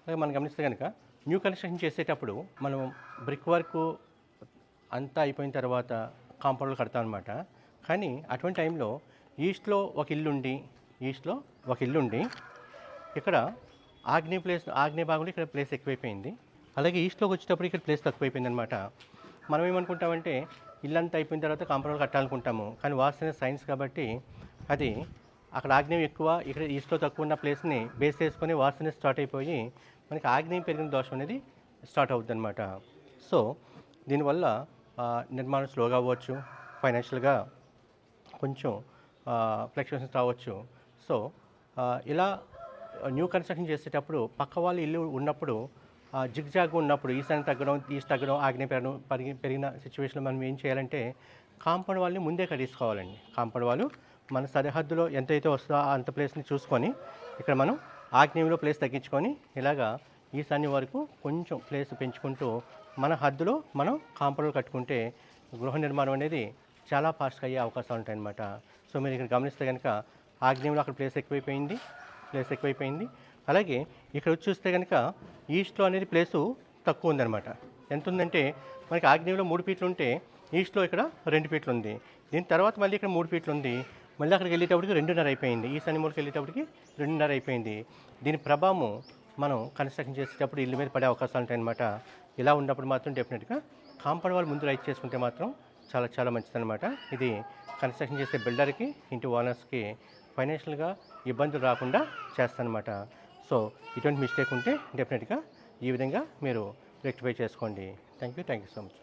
అలాగే మనం గమనిస్తే కనుక న్యూ కన్స్ట్రక్షన్ చేసేటప్పుడు మనం బ్రిక్ వర్క్ అంతా అయిపోయిన తర్వాత కాంపౌండ్లు కడతాం అనమాట. కానీ అటువంటి టైంలో ఈస్ట్లో ఒక ఇల్లు ఉండి ఇక్కడ ఆగ్నేయ భాగంలో ఇక్కడ ప్లేస్ ఎక్కువైపోయింది. అలాగే ఈస్ట్లోకి వచ్చేటప్పుడు ఇక్కడ ప్లేస్ తక్కువైపోయింది అనమాట. మనం ఏమనుకుంటామంటే ఇల్లంతా అయిపోయిన తర్వాత కాంపౌండ్ కట్టాలనుకుంటాము. కానీ వాస్తవ సైన్స్ కాబట్టి అది అక్కడ ఆగ్నేయం ఎక్కువ, ఇక్కడ ఈస్ట్లో తక్కువ ఉన్న ప్లేస్ని బేస్ చేసుకొని వాస్తవ స్టార్ట్ అయిపోయి మనకి ఆగ్నేయం పెరిగిన దోషం అనేది స్టార్ట్ అవుతుంది అనమాట. సో దీనివల్ల నిర్మాణం స్లోగా అవ్వచ్చు, ఫైనాన్షియల్గా కొంచెం ఫ్లక్చుయేషన్స్ రావచ్చు. సో ఇలా న్యూ కన్స్ట్రక్షన్ చేసేటప్పుడు పక్క వాళ్ళు ఇల్లు ఉన్నప్పుడు జిగ్జాగ్ ఉన్నప్పుడు ఈశాన్యం తగ్గడం, ఈస్ట్ తగ్గడం, ఆగ్నేయ పెరిగిన సిచ్యువేషన్లో మనం ఏం చేయాలంటే కాంపౌండ్ వాళ్ళని ముందే కట్టేసుకోవాలండి. కాంపౌండ్ వాళ్ళు మన సరిహద్దులో ఎంతైతే వస్తుందో అంత ప్లేస్ని చూసుకొని ఇక్కడ మనం ఆగ్నేయంలో ప్లేస్ తగ్గించుకొని ఇలాగా ఈశాన్యం వరకు కొంచెం ప్లేస్ పెంచుకుంటూ మన హద్దులో మనం కాంపౌండ్ కట్టుకుంటే గృహ నిర్మాణం అనేది చాలా ఫాస్ట్గా అయ్యే అవకాశాలు ఉంటాయన్నమాట. సో మీరు ఇక్కడ గమనిస్తే కనుక ఆగ్నేయంలో అక్కడ ప్లేస్ ఎక్కువైపోయింది. అలాగే ఇక్కడ వచ్చి చూస్తే కనుక ఈస్ట్లో అనేది ప్లేసు తక్కువ ఉందన్నమాట. ఎంత ఉందంటే మనకి ఆగ్నేయంలో 3 ఫీట్లు ఉంటే ఈస్ట్లో ఇక్కడ 2 ఫీట్లు ఉంది. దీని తర్వాత మళ్ళీ ఇక్కడ 3 ఫీట్లు ఉంది. మళ్ళీ అక్కడికి వెళ్ళేటప్పటికి 2.5 అయిపోయింది. ఈశాన్య మూలకి వెళ్ళేటప్పటికి 2.5 అయిపోయింది. దీని ప్రభావం మనం కన్స్ట్రక్షన్ చేసేటప్పుడు ఇల్లు మీద పడే అవకాశాలు ఉంటాయన్నమాట. ఇలా ఉన్నప్పుడు మాత్రం డెఫినెట్గా కాంపౌండ్ వాళ్ళు ముందు రైట్ చేసుకుంటే మాత్రం చాలా చాలా మంచిదన్నమాట. ఇది కన్స్ట్రక్షన్ చేసే బిల్డర్కి, ఇంటి ఓనర్స్కి ఫైనాన్షియల్గా ఇబ్బందులు రాకుండా చేస్తానమాట. సో ఇటువంటి మిస్టేక్ ఉంటే డెఫినెట్గా ఈ విధంగా మీరు రెక్టిఫై చేసుకోండి. Thank you so much.